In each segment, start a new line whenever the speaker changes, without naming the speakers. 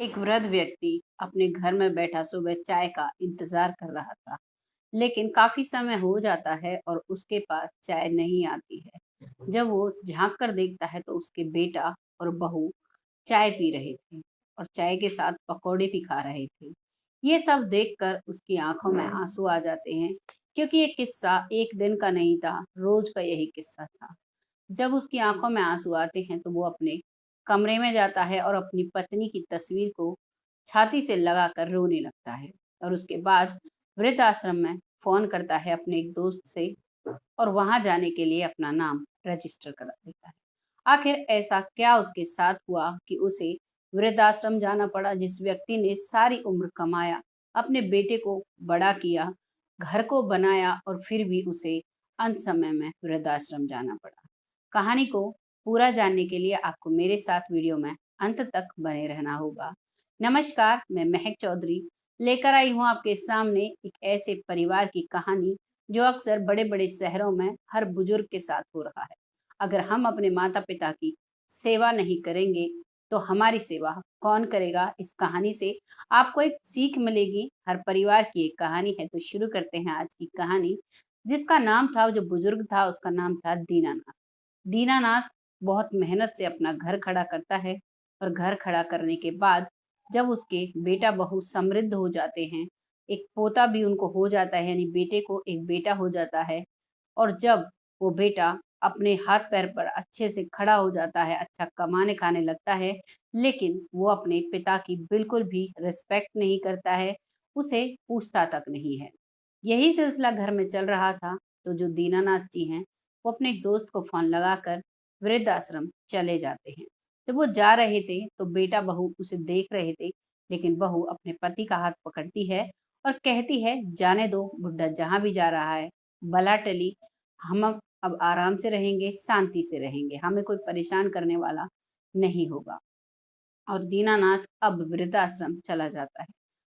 एक वृद्ध व्यक्ति अपने घर में बैठा सुबह चाय का इंतजार कर रहा था, लेकिन काफी समय हो जाता है और उसके पास चाय नहीं आती है। जब वो झांक कर देखता है तो उसके बेटा और बहू चाय पी रहे थे और चाय के साथ पकौड़े भी खा रहे थे। ये सब देखकर उसकी आंखों में आंसू आ जाते हैं, क्योंकि ये किस्सा एक दिन का नहीं था, रोज का यही किस्सा था। जब उसकी आंखों में आंसू आते हैं तो वो अपने कमरे में जाता है और अपनी पत्नी की तस्वीर को छाती से लगाकर रोने लगता है। और उसके बाद वृद्ध आश्रम में फोन करता है अपने एक दोस्त से और वहां जाने के लिए अपना नाम रजिस्टर करा देता है। आखिर ऐसा क्या उसके साथ हुआ कि उसे वृद्धाश्रम जाना पड़ा, जिस व्यक्ति ने सारी उम्र कमाया, अपने बेटे को बड़ा किया, घर को बनाया और फिर भी उसे अंत समय में वृद्धाश्रम जाना पड़ा। कहानी को पूरा जानने के लिए आपको मेरे साथ वीडियो में अंत तक बने रहना होगा। नमस्कार, मैं महक चौधरी लेकर आई हूँ आपके सामने एक ऐसे परिवार की कहानी जो अक्सर बड़े-बड़े शहरों में हर बुजुर्ग के साथ हो रहा है। अगर हम अपने माता-पिता की सेवा नहीं करेंगे, तो हमारी सेवा कौन करेगा? इस कहानी से आपको एक सीख मिलेगी। हर परिवार की एक कहानी है, तो शुरू करते हैं आज की कहानी, जिसका नाम था, जो बुजुर्ग था, उसका नाम था दीनानाथ। दीनानाथ बहुत मेहनत से अपना घर खड़ा करता है और घर खड़ा करने के बाद जब उसके बेटा बहू समृद्ध हो जाते हैं, एक पोता भी उनको हो जाता है, यानी बेटे को एक बेटा हो जाता है। और जब वो बेटा अपने हाथ पैर पर अच्छे से खड़ा हो जाता है, अच्छा कमाने खाने लगता है, लेकिन वो अपने पिता की बिल्कुल भी रिस्पेक्ट नहीं करता है, उसे पूछता तक नहीं है। यही सिलसिला घर में चल रहा था, तो जो दीनानाथ जी हैं, वो अपने एक दोस्त को फ़ोन लगाकर वृद्धाश्रम चले जाते हैं। जब वो जा रहे थे, तो बेटा-बहू उसे देख रहे थे, लेकिन बहू अपने पति का हाथ पकड़ती है और कहती है, "जाने दो, बुड्ढा जहाँ भी जा रहा है, बला टली, हम अब आराम से रहेंगे, शांति से रहेंगे, हमें कोई परेशान करने वाला नहीं होगा।" और दीनानाथ अब वृद्धाश्रम चला जाता है।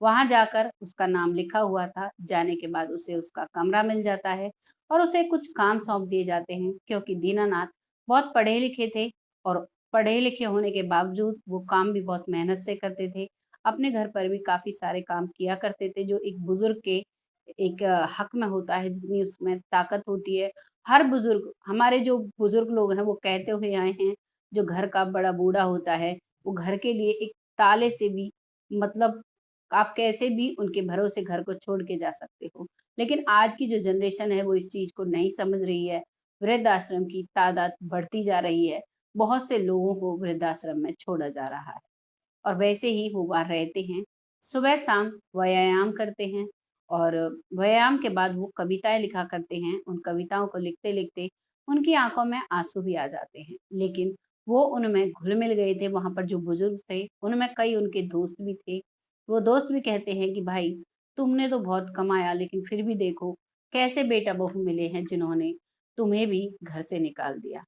वहाँ जाकर उसका नाम लिखा हुआ था, जाने के बाद उसे उसका कमरा मिल जाता है और उसे कुछ काम सौंप दिए जाते हैं, क्योंकि दीनानाथ बहुत पढ़े-लिखे थे और पढ़े-लिखे होने के बावजूद वो काम भी बहुत मेहनत से करते थे। अपने घर पर भी काफ़ी सारे काम किया करते थे, जो एक बुज़ुर्ग के एक हक में होता है, जितनी उसमें ताकत होती है। हर बुज़ुर्ग, हमारे जो बुज़ुर्ग लोग हैं, वो कहते हुए आए हैं, जो घर का बड़ा बूढ़ा होता है, वो घर के लिए एक ताले से भी, मतलब आप कैसे भी उनके भरोसे घर को छोड़ के जा सकते हो। लेकिन आज की जो जनरेशन है वो इस चीज़ को नहीं समझ रही है। वृद्धाश्रम की तादाद बढ़ती जा रही है। बहुत से लोगों को वृद्धाश्रम में छोड़ा जा रहा है और वैसे ही वो वहाँ रहते हैं। सुबह-शाम व्यायाम करते हैं और व्यायाम के बाद वो कविताएँ लिखा करते हैं। उन कविताओं को लिखते-लिखते उनकी आँखों में आँसू भी आ जाते हैं। लेकिन वो उनमें घुल-मिल गए थे, वहाँ पर जो बुजुर्ग थे, उनमें कई उनके दोस्त भी थे। वो दोस्त भी कहते हैं कि भाई, तुमने तो बहुत कमाया, लेकिन फिर भी देखो कैसे बेटा-बहू मिले हैं जिन्होंने तुम्हें भी घर से निकाल दिया।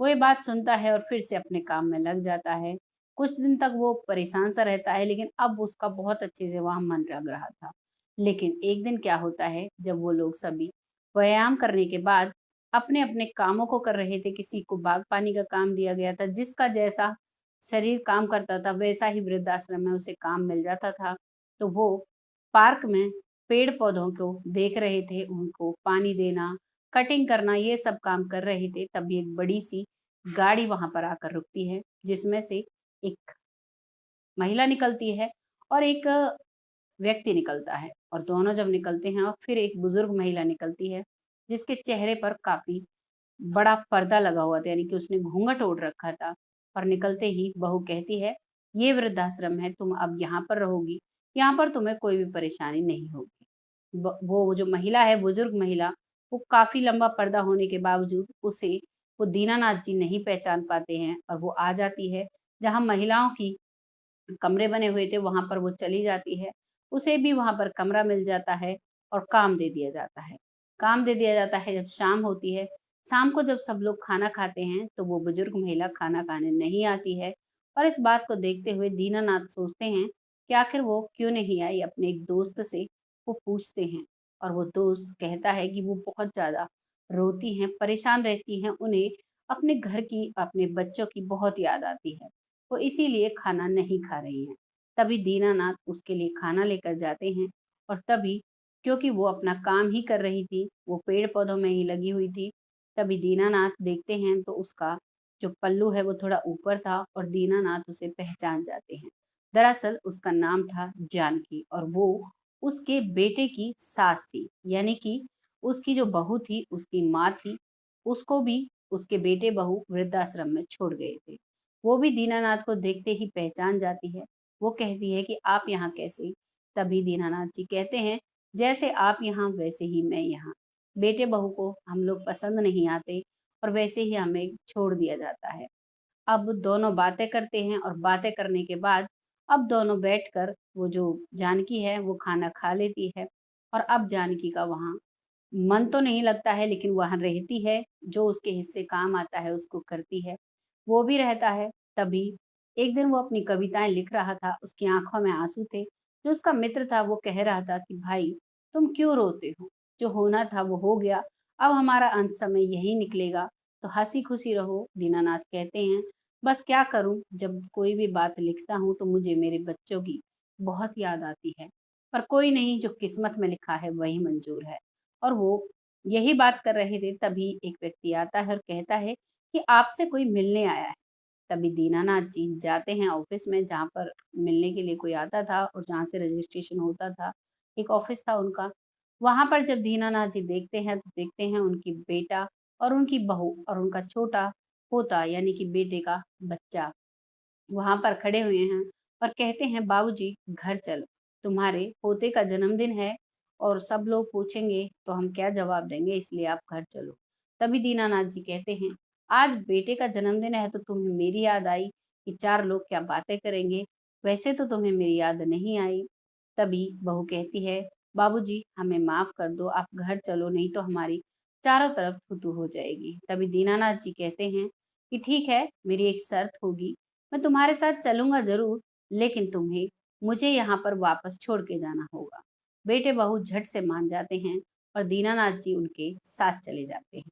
वो ये बात सुनता है और फिर से अपने काम में लग जाता है। कुछ दिन तक वो परेशान सा रहता है, लेकिन अब उसका बहुत अच्छे से वहाँ मन लग रहा था। लेकिन एक दिन क्या होता है, जब वो लोग सभी व्यायाम करने के बाद अपने-अपने कामों को कर रहे थे, किसी को बागबानी का काम दिया गया था, जिसका जैसा शरीर काम करता था, वैसा ही वृद्धाश्रम में उसे काम मिल जाता था। तो वो पार्क में पेड़-पौधों को देख रहे थे, उनको पानी देना, कटिंग करना, ये सब काम कर रहे थे। तभी एक बड़ी-सी गाड़ी वहाँ पर आकर रुकती है, जिसमें से एक महिला निकलती है और एक व्यक्ति निकलता है और दोनों जब निकलते हैं और फिर एक बुजुर्ग महिला निकलती है, जिसके चेहरे पर काफ़ी बड़ा पर्दा लगा हुआ था, यानी कि उसने घूंघट ओढ़ रखा था। और निकलते ही बहू कहती है, "ये वृद्धाश्रम है, तुम अब यहाँ पर रहोगी, यहाँ पर तुम्हें कोई भी परेशानी नहीं होगी।" वो जो महिला है, बुजुर्ग महिला, वो काफ़ी लंबा पर्दा होने के बावजूद उसे वो दीनानाथ जी नहीं पहचान पाते हैं और वो आ जाती है, जहाँ महिलाओं की कमरे बने हुए थे, वहाँ पर वो चली जाती है। उसे भी वहाँ पर कमरा मिल जाता है और काम दे दिया जाता है। काम दे दिया जाता है जब शाम होती है। शाम को जब सब लोग खाना खाते हैं, तो वो बुजुर्ग महिला खाना खाने नहीं आती है और इस बात को देखते हुए दीनानाथ सोचते हैं कि आखिर वो क्यों नहीं आई। अपने एक दोस्त से वो पूछते हैं और वो दोस्त कहता है कि वो बहुत ज़्यादा रोती हैं, परेशान रहती हैं, उन्हें अपने घर की, अपने बच्चों की बहुत याद आती है। वो इसीलिए खाना नहीं खा रही हैं। तभी दीनानाथ उसके लिए खाना लेकर जाते हैं और तभी, क्योंकि वो अपना काम ही कर रही थी, वो पेड़-पौधों में ही लगी हुई थी, तभी दीनानाथ देखते हैं तो उसका जो पल्लू है वो थोड़ा ऊपर था और दीनानाथ उसे पहचान जाते हैं। दरअसल उसका नाम था जानकी और वो उसके बेटे की सास थी, यानी कि उसकी जो बहू थी, उसकी माँ थी, उसको भी उसके बेटे-बहू वृद्धाश्रम में छोड़ गए थे। वो भी दीनानाथ को देखते ही पहचान जाती है। वो कहती है कि आप यहाँ कैसे? तभी दीनानाथ जी कहते हैं, जैसे आप यहाँ वैसे ही मैं यहाँ। बेटे-बहू को हम लोग पसंद नहीं आते और वैसे ही हमें छोड़ दिया जाता है। अब दोनों बातें करते हैं और बातें करने के बाद अब दोनों बैठकर वो जो जानकी है वो खाना खा लेती है और अब जानकी का वहाँ मन तो नहीं लगता है लेकिन वहाँ रहती है, जो उसके हिस्से काम आता है उसको करती है। वो भी रहता है, तभी एक दिन वो अपनी कविताएँ लिख रहा था, उसकी आँखों में आँसू थे। जो उसका मित्र था वो कह रहा था कि भाई तुम क्यों रोते हो? जो होना था वो हो गया, अब हमारा अंत समय यही निकलेगा, तो हँसी-खुशी रहो। दीनानाथ कहते हैं, बस क्या करूँ जब कोई भी बात लिखता हूँ तो मुझे मेरे बच्चों की बहुत याद आती है। पर कोई नहीं, जो किस्मत में लिखा है वही मंज़ूर है। और वो यही बात कर रहे थे तभी एक व्यक्ति आता है और कहता है कि आपसे कोई मिलने आया है। तभी दीनानाथ जी जाते हैं ऑफिस में जहाँ पर मिलने के लिए कोई आता था और जहाँ से रजिस्ट्रेशन होता था, एक ऑफिस था उनका। वहाँ पर जब दीनानाथ जी देखते हैं तो देखते हैं उनकी बेटा और उनकी बहू और उनका छोटा पोता यानी कि बेटे का बच्चा वहाँ पर खड़े हुए हैं और कहते हैं बाबूजी घर चलो, तुम्हारे पोते का जन्मदिन है और सब लोग पूछेंगे तो हम क्या जवाब देंगे, इसलिए आप घर चलो। तभी दीनानाथ जी कहते हैं आज बेटे का जन्मदिन है तो तुम्हें मेरी याद आई कि चार लोग क्या बातें करेंगे, वैसे तो तुम्हें मेरी याद नहीं आई। तभी बहू कहती है बाबूजी हमें माफ कर दो, आप घर चलो नहीं तो हमारी चारों तरफ थू हो जाएगी। तभी दीनानाथ जी कहते हैं कि ठीक है, मेरी एक शर्त होगी, मैं तुम्हारे साथ चलूँगा ज़रूर, लेकिन तुम्हें मुझे यहाँ पर वापस छोड़ के जाना होगा। बेटे-बहू झट से मान जाते हैं और दीनानाथ जी उनके साथ चले जाते हैं।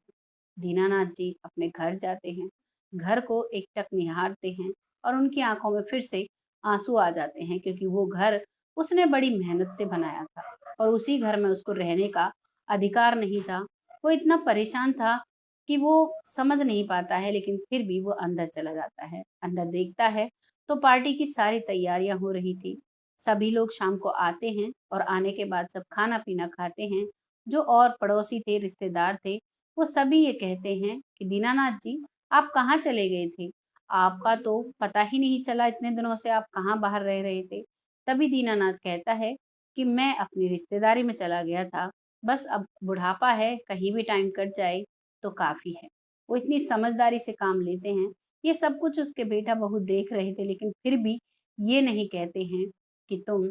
दीनानाथ जी अपने घर जाते हैं, घर को एकटक निहारते हैं और उनकी आँखों में फिर से आँसू आ जाते हैं क्योंकि वो घर उसने बड़ी मेहनत से बनाया था और उसी घर में उसको रहने का अधिकार नहीं था। वो इतना परेशान था कि वो समझ नहीं पाता है लेकिन फिर भी वो अंदर चला जाता है। अंदर देखता है तो पार्टी की सारी तैयारियां हो रही थी। सभी लोग शाम को आते हैं और आने के बाद सब खाना-पीना खाते हैं। जो और पड़ोसी थे, रिश्तेदार थे, वो सभी ये कहते हैं कि दीनानाथ जी आप कहाँ चले गए थे? आपका तो पता ही नहीं चला, इतने दिनों से आप कहाँ बाहर रह रहे थे? तभी दीनानाथ कहता है कि मैं अपनी रिश्तेदारी में चला गया था। बस अब बुढ़ापा है, कहीं भी टाइम कट जाए तो काफ़ी है। वो इतनी समझदारी से काम लेते हैं। ये सब कुछ उसके बेटा-बहू देख रहे थे लेकिन फिर भी ये नहीं कहते हैं कि तुम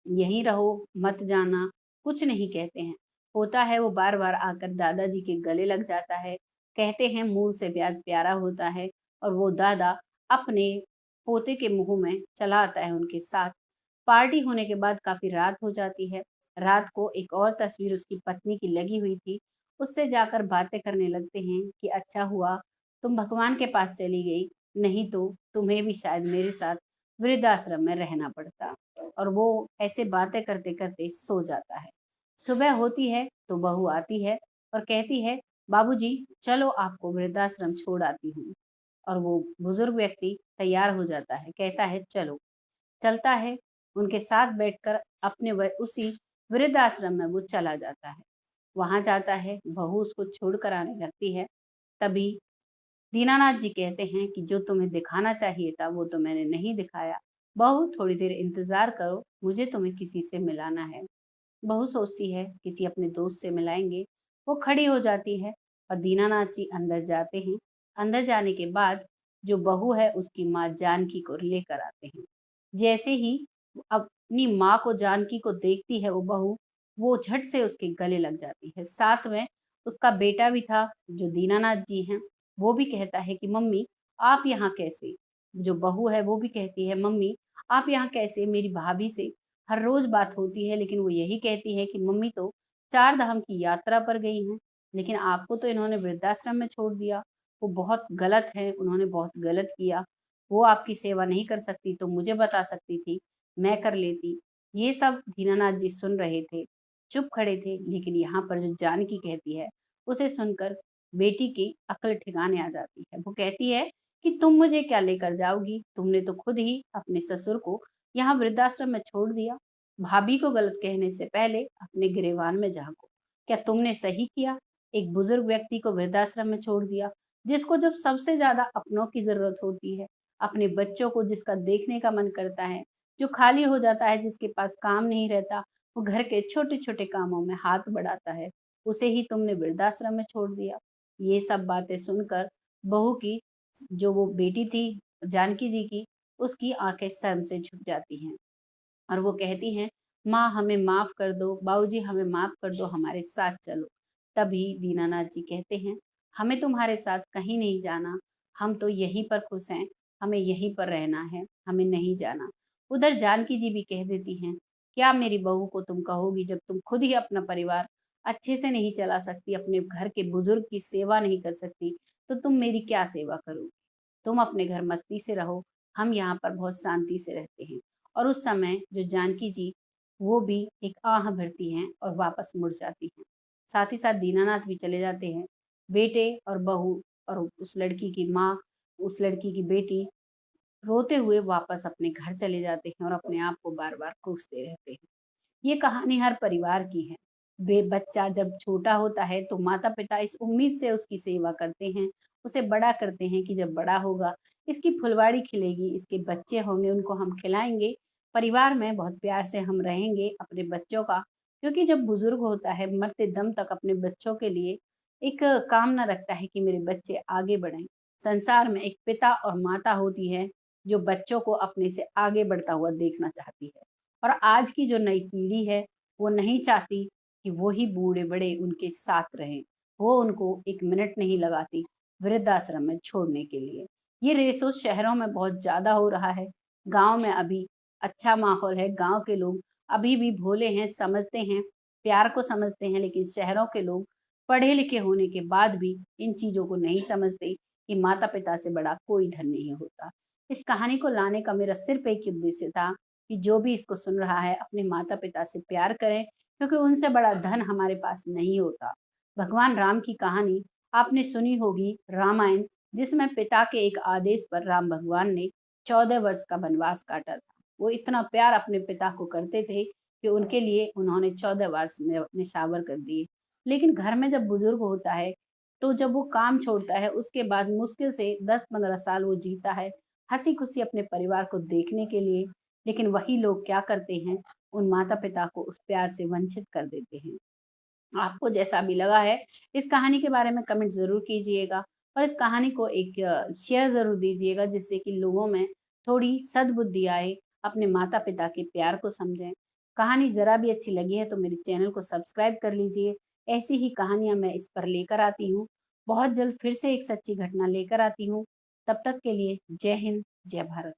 यहीं रहो, मत जाना, कुछ नहीं कहते हैं। होता है वो बार-बार आकर दादाजी के गले लग जाता है। कहते हैं मूल से ब्याज प्यारा होता है और वो दादा अपने पोते के मुँह में चला आता है उनके साथ। पार्टी होने के बाद काफ़ी रात हो जाती है। रात को एक और तस्वीर उसकी पत्नी की लगी हुई थी। उससे जाकर बातें करने लगते हैं कि अच्छा हुआ तुम भगवान के पास चली गई, नहीं तो तुम्हें भी शायद मेरे साथ वृद्धाश्रम में रहना पड़ता। और वो ऐसे बातें करते-करते सो जाता है। सुबह होती है तो बहू आती है और कहती है, "बाबूजी चलो आपको वृद्धाश्रम छोड़ आती हूँ।" और वो बुजुर्ग व्यक्ति तैयार हो जाता है, कहता है चलो। चलता है, उनके साथ बैठकर अपने व उसी वृद्धाश्रम में वो चला जाता है। वहाँ जाता है, बहू उसको छोड़ कर आने लगती है, तभी दीनानाथ जी कहते हैं कि जो तुम्हें दिखाना चाहिए था वो तो मैंने नहीं दिखाया। बहू थोड़ी देर इंतज़ार करो, मुझे तुम्हें किसी से मिलाना है। बहू सोचती है किसी अपने दोस्त से मिलाएँगे। वो खड़ी हो जाती है और दीनानाथ जी अंदर जाते हैं। अंदर जाने के बाद जो बहू है उसकी माँ जानकी को लेकर आते हैं। जैसे ही वो अपनी माँ को जानकी को देखती है वो बहू, वो झट से उसके गले लग जाती है। साथ में उसका बेटा भी था जो दीनानाथ जी हैं, वो भी कहता है कि मम्मी आप यहाँ कैसे? जो बहू है वो भी कहती है मम्मी आप यहाँ कैसे? मेरी भाभी से हर रोज़ बात होती है लेकिन वो यही कहती है कि मम्मी तो 4 धाम की यात्रा पर गई हैं, लेकिन आपको तो इन्होंने वृद्धाश्रम में छोड़ दिया। वो बहुत गलत हैं, उन्होंने बहुत गलत किया। वो आपकी सेवा नहीं कर सकती तो मुझे बता सकती थी, मैं कर लेती। ये सब दीनानाथ जी सुन रहे थे, चुप खड़े थे, लेकिन यहाँ पर जो जानकी कहती है, उसे सुनकर बेटी की अक्ल ठिकाने आ जाती है। वो कहती है कि तुम मुझे क्या लेकर जाओगी? तुमने तो खुद ही अपने ससुर को यहाँ वृद्धाश्रम में छोड़ दिया। भाभी को गलत कहने से पहले अपने गिरेबान में झाँको। क्या तुमने सही किया? एक बुजुर्ग व्यक्ति को वृद्धाश्रम में छोड़ दिया, जिसको जब सबसे ज़्यादा अपनों की ज़रूरत होती है, अपने बच्चों को जिसका देखने का मन करता है, जो खाली हो जाता है, जिसके पास काम नहीं रहता, वो घर के छोटे-छोटे कामों में हाथ बढ़ाता है, उसे ही तुमने वृद्धाश्रम में छोड़ दिया। ये सब बातें सुनकर बहू की जो वो बेटी थी जानकी जी की, उसकी आँखें शर्म से झुक जाती हैं और वो कहती हैं, "माँ हमें माफ़ कर दो, बाबूजी हमें माफ़ कर दो, हमारे साथ चलो।" तभी दीनानाथ जी कहते हैं, "हमें तुम्हारे साथ कहीं नहीं जाना, हम तो यहीं पर खुश हैं, हमें यहीं पर रहना है, हमें नहीं जाना।" उधर जानकी जी भी कह देती हैं, "क्या मेरी बहू को तुम कहोगी जब तुम खुद ही अपना परिवार अच्छे से नहीं चला सकती, अपने घर के बुजुर्ग की सेवा नहीं कर सकती, तो तुम मेरी क्या सेवा करोगी? तुम अपने घर मस्ती से रहो, हम यहाँ पर बहुत शांति से रहते हैं।" और उस समय जो जानकी जी, वो भी एक आह भरती हैं और वापस मुड़ जाती हैं। साथ ही साथ दीनानाथ भी चले जाते हैं। बेटे और बहू और उस लड़की की माँ, उस लड़की की बेटी रोते हुए वापस अपने घर चले जाते हैं और अपने आप को बार-बार कोसते रहते हैं। ये कहानी हर परिवार की है। बच्चा जब छोटा होता है तो माता-पिता इस उम्मीद से उसकी सेवा करते हैं, उसे बड़ा करते हैं कि जब बड़ा होगा, इसकी फुलवाड़ी खिलेगी, इसके बच्चे होंगे, उनको हम खिलाएँगे, परिवार में बहुत प्यार से हम रहेंगे अपने बच्चों का क्योंकि जब बुज़ुर्ग होता है, मरते दम तक अपने बच्चों के लिए एक कामना रखता है कि मेरे बच्चे आगे बढ़ें। संसार में एक पिता और माता होती है, जो बच्चों को अपने से आगे बढ़ता हुआ देखना चाहती है। और आज की जो नई पीढ़ी है, वो नहीं चाहती कि वो ही बूढ़े-बड़े उनके साथ रहें। वो उनको 1 मिनट नहीं लगाती वृद्धाश्रम में छोड़ने के लिए। ये रेशो शहरों में बहुत ज़्यादा हो रहा है। गाँव में अभी अच्छा माहौल है, गाँव के लोग अभी भी भोले हैं, समझते हैं, प्यार को समझते हैं, लेकिन शहरों के लोग पढ़े-लिखे होने के बाद भी इन चीज़ों को नहीं समझते कि माता-पिता से बड़ा कोई धन नहीं होता। इस कहानी को लाने का मेरा सिर्फ़ एक ही उद्देश्य था कि जो भी इसको सुन रहा है अपने माता-पिता से प्यार करें क्योंकि उनसे बड़ा धन हमारे पास नहीं होता। भगवान राम की कहानी आपने सुनी होगी रामायण जिसमें पिता के एक आदेश पर राम भगवान ने 14 वर्ष का वनवास काटा था। वो इतना प्यार अपने पिता को करते थे कि उनके लिए उन्होंने 14 वर्ष निछावर कर दिए। लेकिन घर में जब बुजुर्ग होता है, तो जब वो काम छोड़ता है उसके बाद मुश्किल से 10-15 साल वो जीता है, हँसी-खुशी अपने परिवार को देखने के लिए लेकिन वही लोग क्या करते हैं, उन माता-पिता को उस प्यार से वंचित कर देते हैं। आपको जैसा भी लगा है, इस कहानी के बारे में कमेंट ज़रूर कीजिएगा और इस कहानी को एक शेयर ज़रूर दीजिएगा जिससे कि लोगों में थोड़ी सद्बुद्धि आए, अपने माता-पिता के प्यार को समझें। कहानी ज़रा भी अच्छी लगी है तो मेरे चैनल को सब्सक्राइब कर लीजिए। ऐसी ही कहानियाँ मैं इस पर लेकर आती हूँ। बहुत जल्द फिर से एक सच्ची घटना लेकर आती हूँ। तब तक के लिए जय हिंद, जय भारत।